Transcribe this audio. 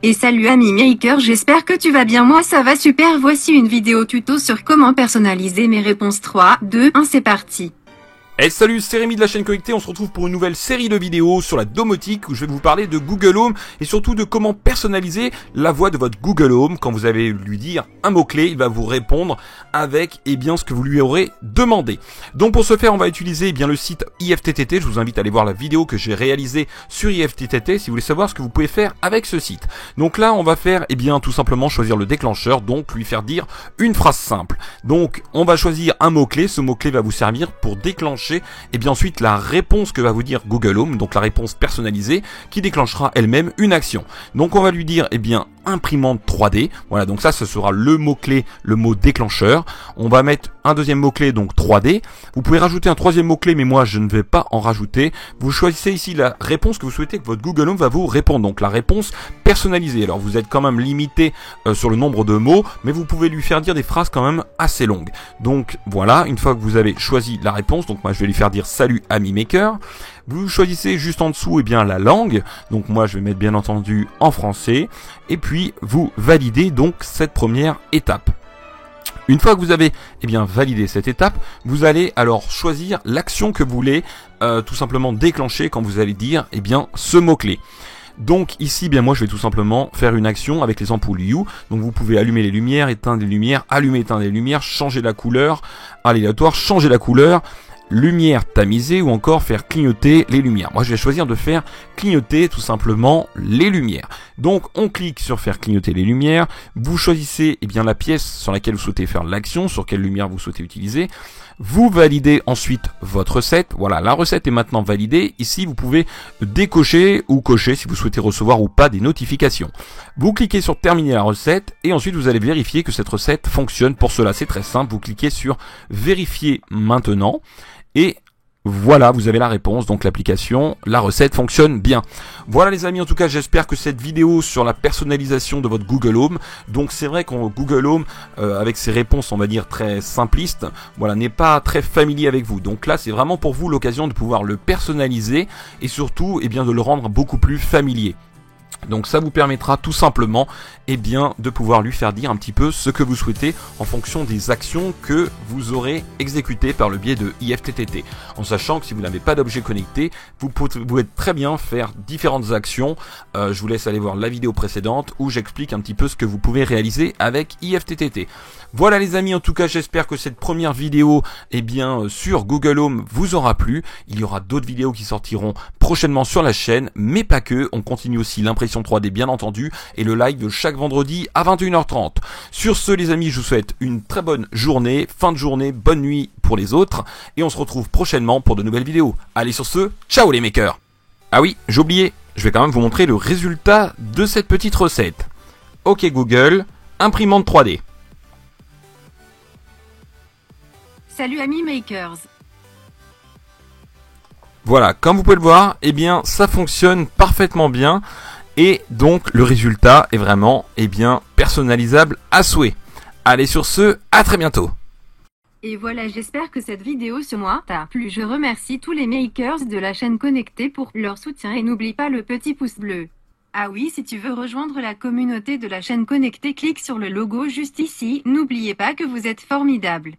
Et salut ami maker, j'espère que tu vas bien, moi ça va super. Voici une vidéo tuto sur comment personnaliser mes réponses. 3, 2, 1, c'est parti. Hey salut, c'est Rémi de la chaîne Connectée, on se retrouve pour une nouvelle série de vidéos sur la domotique où je vais vous parler de Google Home et surtout de comment personnaliser la voix de votre Google Home. Quand vous allez lui dire un mot-clé, il va vous répondre avec ce que vous lui aurez demandé. Donc pour ce faire, on va utiliser le site IFTTT. Je vous invite à aller voir la vidéo que j'ai réalisée sur IFTTT si vous voulez savoir ce que vous pouvez faire avec ce site. Donc là, on va faire tout simplement choisir le déclencheur, donc lui faire dire une phrase simple. Donc on va choisir un mot-clé, ce mot-clé va vous servir pour déclencher ensuite la réponse que va vous dire Google Home, donc la réponse personnalisée qui déclenchera elle-même une action. Donc on va lui dire imprimante 3D, voilà, donc ça ce sera le mot-clé, le mot déclencheur. On va mettre un deuxième mot-clé, donc 3D. Vous pouvez rajouter un troisième mot-clé, mais moi je ne vais pas en rajouter. Vous choisissez ici la réponse que vous souhaitez que votre Google Home va vous répondre, donc la réponse personnalisée. Alors vous êtes quand même limité sur le nombre de mots, mais vous pouvez lui faire dire des phrases quand même assez longues. Donc voilà, une fois que vous avez choisi la réponse, donc moi je vais lui faire dire salut ami maker. Vous choisissez juste en dessous la langue, donc moi je vais mettre bien entendu en français, et puis vous validez donc cette première étape. Une fois que vous avez validé cette étape, vous allez alors choisir l'action que vous voulez tout simplement déclencher quand vous allez dire ce mot-clé. Donc ici, moi je vais tout simplement faire une action avec les ampoules Hue. Donc vous pouvez allumer les lumières, éteindre les lumières, allumer, éteindre les lumières, changer la couleur, aléatoire, changer la couleur, lumière tamisée ou encore faire clignoter les lumières. Moi je vais choisir de faire clignoter tout simplement les lumières. Donc on clique sur faire clignoter les lumières, vous choisissez la pièce sur laquelle vous souhaitez faire l'action, sur quelle lumière vous souhaitez utiliser. Vous validez ensuite votre recette. Voilà, la recette est maintenant validée. Ici, vous pouvez décocher ou cocher si vous souhaitez recevoir ou pas des notifications. Vous cliquez sur terminer la recette et ensuite vous allez vérifier que cette recette fonctionne. Pour cela, c'est très simple. Vous cliquez sur vérifier maintenant et voilà, vous avez la réponse, donc l'application, la recette fonctionne bien. Voilà les amis, en tout cas j'espère que cette vidéo sur la personnalisation de votre Google Home, donc c'est vrai qu'on Google Home, avec ses réponses on va dire très simplistes, n'est pas très familier avec vous. Donc là c'est vraiment pour vous l'occasion de pouvoir le personnaliser et surtout de le rendre beaucoup plus familier. Donc ça vous permettra tout simplement de pouvoir lui faire dire un petit peu ce que vous souhaitez en fonction des actions que vous aurez exécutées par le biais de IFTTT. En sachant que si vous n'avez pas d'objet connecté, vous pouvez très bien faire différentes actions. Je vous laisse aller voir la vidéo précédente où j'explique un petit peu ce que vous pouvez réaliser avec IFTTT. Voilà les amis, en tout cas j'espère que cette première vidéo sur Google Home vous aura plu. Il y aura d'autres vidéos qui sortiront prochainement sur la chaîne, mais pas que. On continue aussi l'impression 3D bien entendu et le live de chaque vendredi à 21h30. Sur ce les amis, je vous souhaite une très bonne journée, fin de journée, bonne nuit pour les autres et on se retrouve prochainement pour de nouvelles vidéos. Allez sur ce, ciao les makers. Ah oui, j'ai oublié, je vais quand même vous montrer le résultat de cette petite recette. Ok Google, imprimante 3D. Salut amis makers. Voilà, comme vous pouvez le voir, ça fonctionne parfaitement bien. Et donc le résultat est vraiment personnalisable à souhait. Allez sur ce, à très bientôt. Et voilà, j'espère que cette vidéo sur moi t'a plu. Je remercie tous les makers de la chaîne Connectée pour leur soutien et n'oublie pas le petit pouce bleu. Ah oui, si tu veux rejoindre la communauté de la chaîne Connectée, clique sur le logo juste ici. N'oubliez pas que vous êtes formidables.